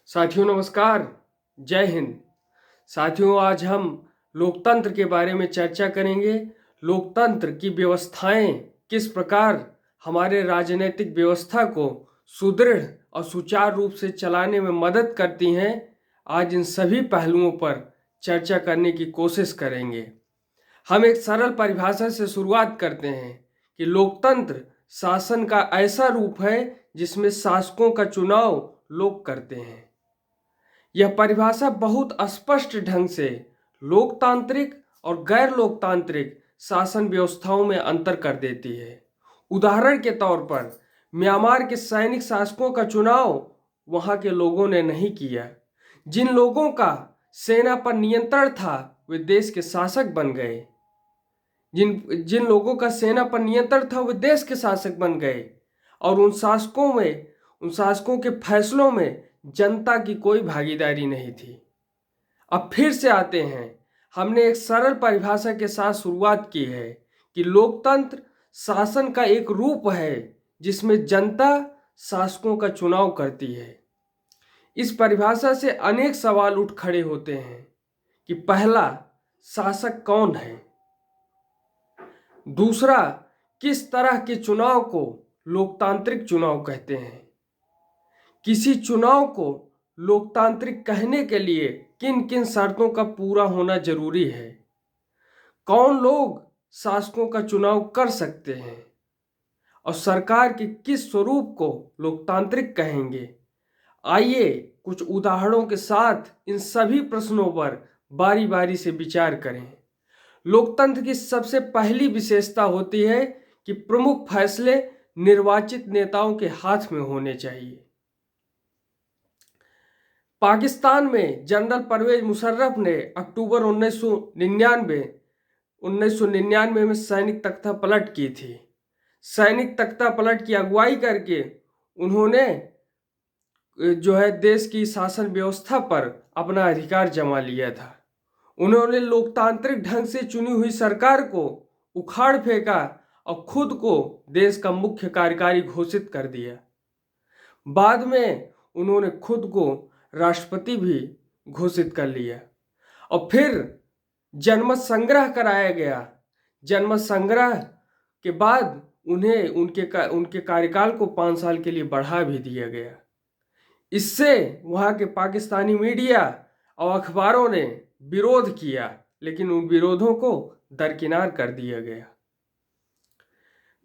साथियों नमस्कार, जय हिंद। साथियों आज हम लोकतंत्र के बारे में चर्चा करेंगे। लोकतंत्र की व्यवस्थाएं किस प्रकार हमारे राजनीतिक व्यवस्था को सुदृढ़ और सुचारू रूप से चलाने में मदद करती हैं। आज इन सभी पहलुओं पर चर्चा करने की कोशिश करेंगे। हम एक सरल परिभाषा से शुरुआत करते हैं कि लोकतंत्र शासन का ऐसा रूप है जिसमें शासकों का चुनाव लोग करते हैं। यह परिभाषा बहुत स्पष्ट ढंग से लोकतांत्रिक और गैर लोकतांत्रिक शासन व्यवस्थाओं में अंतर कर देती है। उदाहरण के तौर पर म्यांमार के सैनिक शासकों का चुनाव वहां के लोगों ने नहीं किया। जिन लोगों का सेना पर नियंत्रण था वे देश के शासक बन गए। जिन जिन लोगों का सेना पर नियंत्रण था वे देश के शासक बन गए और उन शासकों के फैसलों में जनता की कोई भागीदारी नहीं थी। अब फिर से आते हैं, हमने एक सरल परिभाषा के साथ शुरुआत की है कि लोकतंत्र शासन का एक रूप है जिसमें जनता शासकों का चुनाव करती है। इस परिभाषा से अनेक सवाल उठ खड़े होते हैं कि पहला, शासक कौन है? दूसरा, किस तरह के चुनाव को लोकतांत्रिक चुनाव कहते हैं? किसी चुनाव को लोकतांत्रिक कहने के लिए किन किन शर्तों का पूरा होना जरूरी है? कौन लोग शासकों का चुनाव कर सकते हैं? और सरकार के किस स्वरूप को लोकतांत्रिक कहेंगे? आइए कुछ उदाहरणों के साथ इन सभी प्रश्नों पर बारी बारी से विचार करें। लोकतंत्र की सबसे पहली विशेषता होती है कि प्रमुख फैसले निर्वाचित नेताओं के हाथ में होने चाहिए। पाकिस्तान में जनरल परवेज मुशर्रफ ने अक्टूबर 1999 में सैनिक तख्ता पलट की थी। सैनिक तख्ता पलट की अगुवाई करके उन्होंने देश की शासन व्यवस्था पर अपना अधिकार जमा लिया था। उन्होंने लोकतांत्रिक ढंग से चुनी हुई सरकार को उखाड़ फेंका और खुद को देश का मुख्य कार्यकारी घोषित कर दिया। बाद में उन्होंने खुद को राष्ट्रपति भी घोषित कर लिया और फिर जनमत संग्रह कराया गया। जनमत संग्रह के बाद उन्हें उनके कार्यकाल को 5 साल के लिए बढ़ा भी दिया गया। इससे वहाँ के पाकिस्तानी मीडिया और अखबारों ने विरोध किया, लेकिन उन विरोधों को दरकिनार कर दिया गया।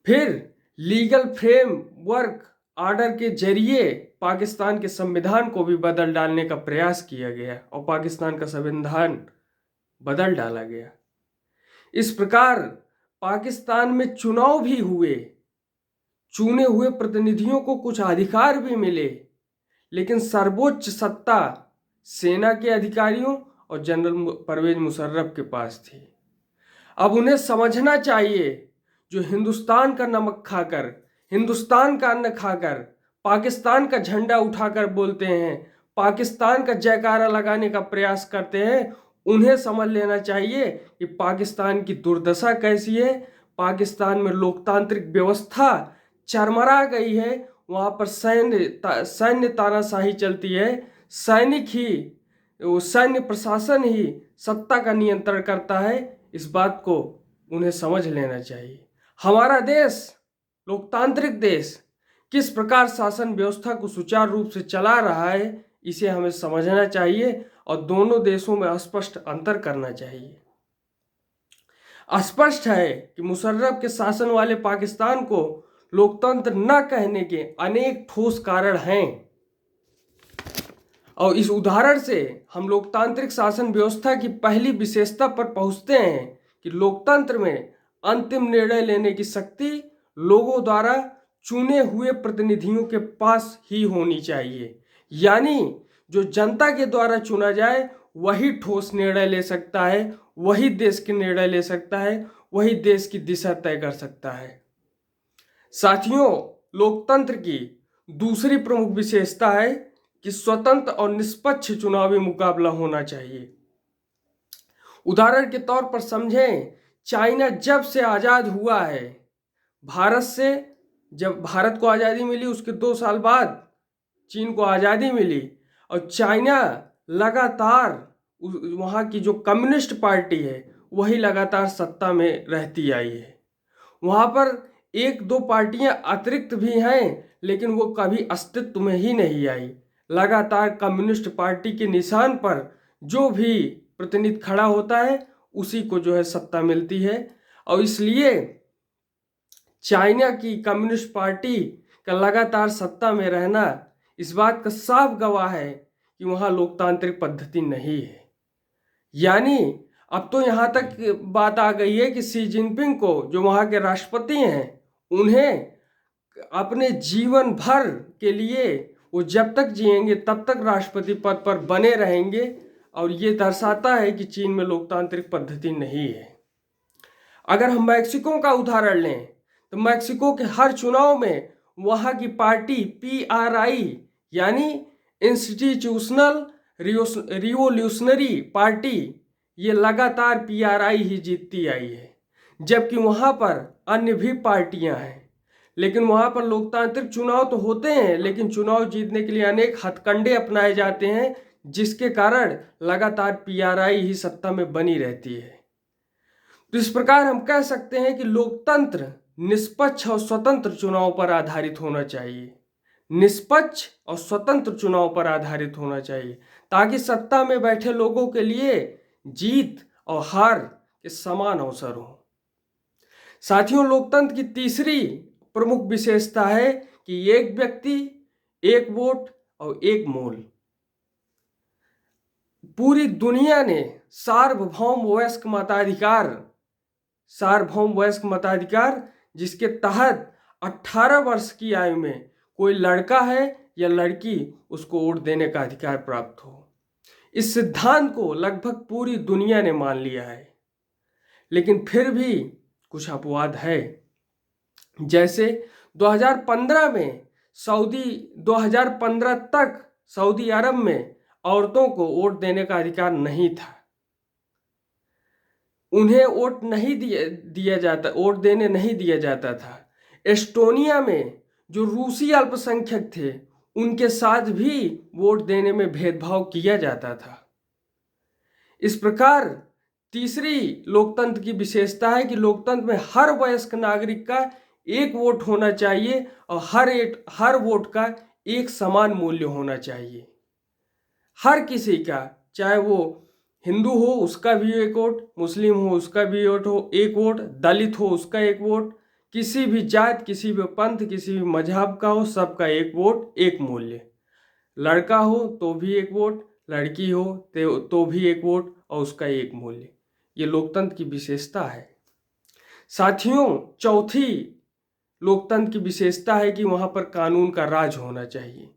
फिर लीगल फ्रेमवर्क ऑर्डर के जरिए पाकिस्तान के संविधान को भी बदल डालने का प्रयास किया गया और पाकिस्तान का संविधान बदल डाला गया। इस प्रकार पाकिस्तान में चुनाव भी हुए, चुने हुए प्रतिनिधियों को कुछ अधिकार भी मिले, लेकिन सर्वोच्च सत्ता सेना के अधिकारियों और जनरल परवेज मुशर्रफ के पास थी। अब उन्हें समझना चाहिए, जो हिंदुस्तान का नमक खाकर, हिंदुस्तान का अन्न खाकर पाकिस्तान का झंडा उठाकर बोलते हैं, पाकिस्तान का जयकारा लगाने का प्रयास करते हैं, उन्हें समझ लेना चाहिए कि पाकिस्तान की दुर्दशा कैसी है। पाकिस्तान में लोकतांत्रिक व्यवस्था चरमरा गई है। वहाँ पर सैन्य तानाशाही चलती है। सैन्य प्रशासन ही सत्ता का नियंत्रण करता है। इस बात को उन्हें समझ लेना चाहिए। हमारा देश, लोकतांत्रिक देश, किस प्रकार शासन व्यवस्था को सुचारू रूप से चला रहा है, इसे हमें समझना चाहिए और दोनों देशों में स्पष्ट अंतर करना चाहिए। स्पष्ट है कि मुशर्रफ के शासन वाले पाकिस्तान को लोकतंत्र न कहने के अनेक ठोस कारण हैं और इस उदाहरण से हम लोकतांत्रिक शासन व्यवस्था की पहली विशेषता पर पहुंचते हैं कि लोकतंत्र में अंतिम निर्णय लेने की शक्ति लोगों द्वारा चुने हुए प्रतिनिधियों के पास ही होनी चाहिए। यानी जो जनता के द्वारा चुना जाए वही ठोस निर्णय ले सकता है, वही देश के निर्णय ले सकता है, वही देश की दिशा तय कर सकता है। साथियों, लोकतंत्र की दूसरी प्रमुख विशेषता है कि स्वतंत्र और निष्पक्ष चुनावी मुकाबला होना चाहिए। उदाहरण के तौर पर समझें, चाइना जब से आज़ाद हुआ है, जब भारत को आज़ादी मिली उसके 2 साल बाद चीन को आज़ादी मिली और चाइना लगातार वहाँ की जो कम्युनिस्ट पार्टी है वही लगातार सत्ता में रहती आई है। वहाँ पर एक दो पार्टियां अतिरिक्त भी हैं, लेकिन वो कभी अस्तित्व में ही नहीं आई। लगातार कम्युनिस्ट पार्टी के निशान पर जो भी प्रतिनिधि खड़ा होता है उसी को जो है सत्ता मिलती है। और इसलिए चाइना की कम्युनिस्ट पार्टी का लगातार सत्ता में रहना इस बात का साफ गवाह है कि वहाँ लोकतांत्रिक पद्धति नहीं है। यानी अब तो यहाँ तक बात आ गई है कि शी जिनपिंग को, जो वहाँ के राष्ट्रपति हैं, उन्हें अपने जीवन भर के लिए वो जब तक जिएंगे तब तक राष्ट्रपति पद पर बने रहेंगे। और ये दर्शाता है कि चीन में लोकतांत्रिक पद्धति नहीं है। अगर हम मैक्सिको का उदाहरण लें तो मैक्सिको के हर चुनाव में वहाँ की पार्टी PRI यानी इंस्टीट्यूशनल रिवोल्यूशनरी पार्टी, ये लगातार PRI ही जीतती आई है। जबकि वहाँ पर अन्य भी पार्टियां हैं, लेकिन वहाँ पर लोकतांत्रिक चुनाव तो होते हैं, लेकिन चुनाव जीतने के लिए अनेक हथकंडे अपनाए जाते हैं, जिसके कारण लगातार PRI ही सत्ता में बनी रहती है। तो इस प्रकार हम कह सकते हैं कि लोकतंत्र निष्पक्ष और स्वतंत्र चुनाव पर आधारित होना चाहिए। निष्पक्ष और स्वतंत्र चुनाव पर आधारित होना चाहिए, ताकि सत्ता में बैठे लोगों के लिए जीत और हार के समान अवसर हो। साथियों, लोकतंत्र की तीसरी प्रमुख विशेषता है कि एक व्यक्ति, एक वोट और एक मूल्य। पूरी दुनिया ने सार्वभौम वयस्क मताधिकार, जिसके तहत 18 वर्ष की आयु में कोई लड़का है या लड़की, उसको वोट देने का अधिकार प्राप्त हो। इस सिद्धांत को लगभग पूरी दुनिया ने मान लिया है, लेकिन फिर भी कुछ अपवाद है। जैसे 2015 में 2015 तक सऊदी अरब में औरतों को वोट देने का अधिकार नहीं था। उन्हें वोट देने नहीं दिया जाता था। एस्टोनिया में जो रूसी अल्पसंख्यक थे, उनके साथ भी वोट देने में भेदभाव किया जाता था। इस प्रकार तीसरी लोकतंत्र की विशेषता है कि लोकतंत्र में हर वयस्क नागरिक का एक वोट होना चाहिए और हर वोट का एक समान मूल्य होना चाहिए। हर किसी का, चाहे वो हिंदू हो उसका भी एक वोट, मुस्लिम हो उसका भी एक वोट, दलित हो उसका एक वोट, किसी भी जात, किसी भी पंथ, किसी भी मजहब का हो, सबका एक वोट एक मूल्य। लड़का हो तो भी एक वोट, लड़की हो तो भी एक वोट और उसका एक मूल्य। ये लोकतंत्र की विशेषता है। साथियों, चौथी लोकतंत्र की विशेषता है कि वहाँ पर कानून का राज होना चाहिए।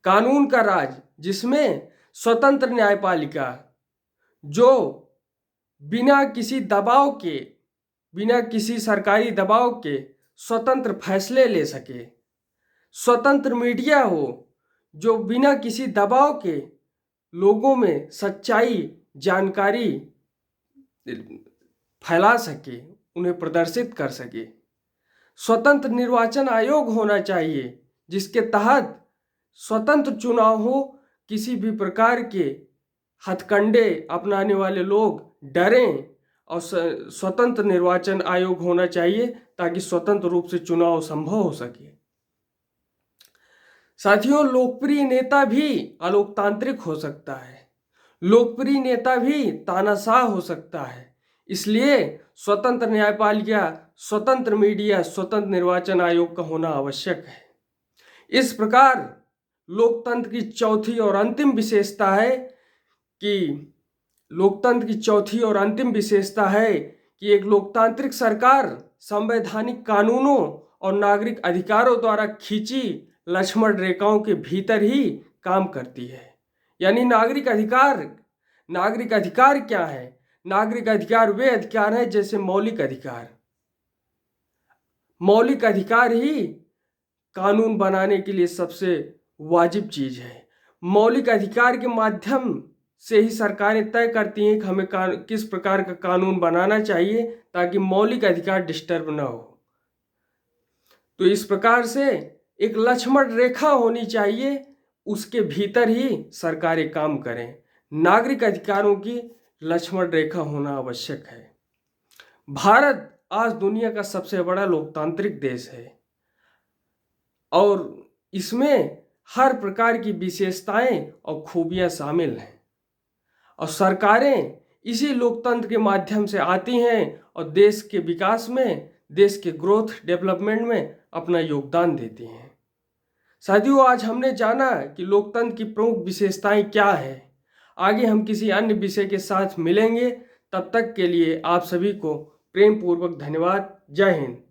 कानून का राज, जिसमें स्वतंत्र न्यायपालिका, जो बिना किसी दबाव के, बिना किसी सरकारी दबाव के स्वतंत्र फैसले ले सके। स्वतंत्र मीडिया हो, जो बिना किसी दबाव के लोगों में सच्चाई, जानकारी फैला सके, उन्हें प्रदर्शित कर सके। स्वतंत्र निर्वाचन आयोग होना चाहिए, जिसके तहत स्वतंत्र चुनाव हो, किसी भी प्रकार के हथकंडे अपनाने वाले लोग डरें, और स्वतंत्र निर्वाचन आयोग होना चाहिए ताकि स्वतंत्र रूप से चुनाव संभव हो सके। साथियों, लोकप्रिय नेता भी अलोकतांत्रिक हो सकता है, लोकप्रिय नेता भी तानाशाह हो सकता है। इसलिए स्वतंत्र न्यायपालिका, स्वतंत्र मीडिया, स्वतंत्र निर्वाचन आयोग का होना आवश्यक है। इस प्रकार लोकतंत्र की चौथी और अंतिम विशेषता है कि एक लोकतांत्रिक सरकार संवैधानिक कानूनों और नागरिक अधिकारों द्वारा खींची लक्ष्मण रेखाओं के भीतर ही काम करती है। यानी नागरिक अधिकार क्या है? नागरिक अधिकार वे अधिकार हैं जैसे मौलिक अधिकार ही कानून बनाने के लिए सबसे वाजिब चीज है। मौलिक अधिकार के माध्यम से ही सरकारें तय करती हैं कि हमें किस प्रकार का कानून बनाना चाहिए ताकि मौलिक अधिकार डिस्टर्ब ना हो। तो इस प्रकार से एक लक्ष्मण रेखा होनी चाहिए उसके भीतर ही सरकारें काम करें। नागरिक अधिकारों की लक्ष्मण रेखा होना आवश्यक है। भारत आज दुनिया का सबसे बड़ा लोकतांत्रिक देश है और इसमें हर प्रकार की विशेषताएं और खूबियां शामिल हैं और सरकारें इसी लोकतंत्र के माध्यम से आती हैं और देश के विकास में, देश के ग्रोथ डेवलपमेंट में अपना योगदान देती हैं। साथियों, आज हमने जाना कि लोकतंत्र की प्रमुख विशेषताएं क्या है। आगे हम किसी अन्य विषय के साथ मिलेंगे। तब तक के लिए आप सभी को प्रेम पूर्वक धन्यवाद। जय हिंद।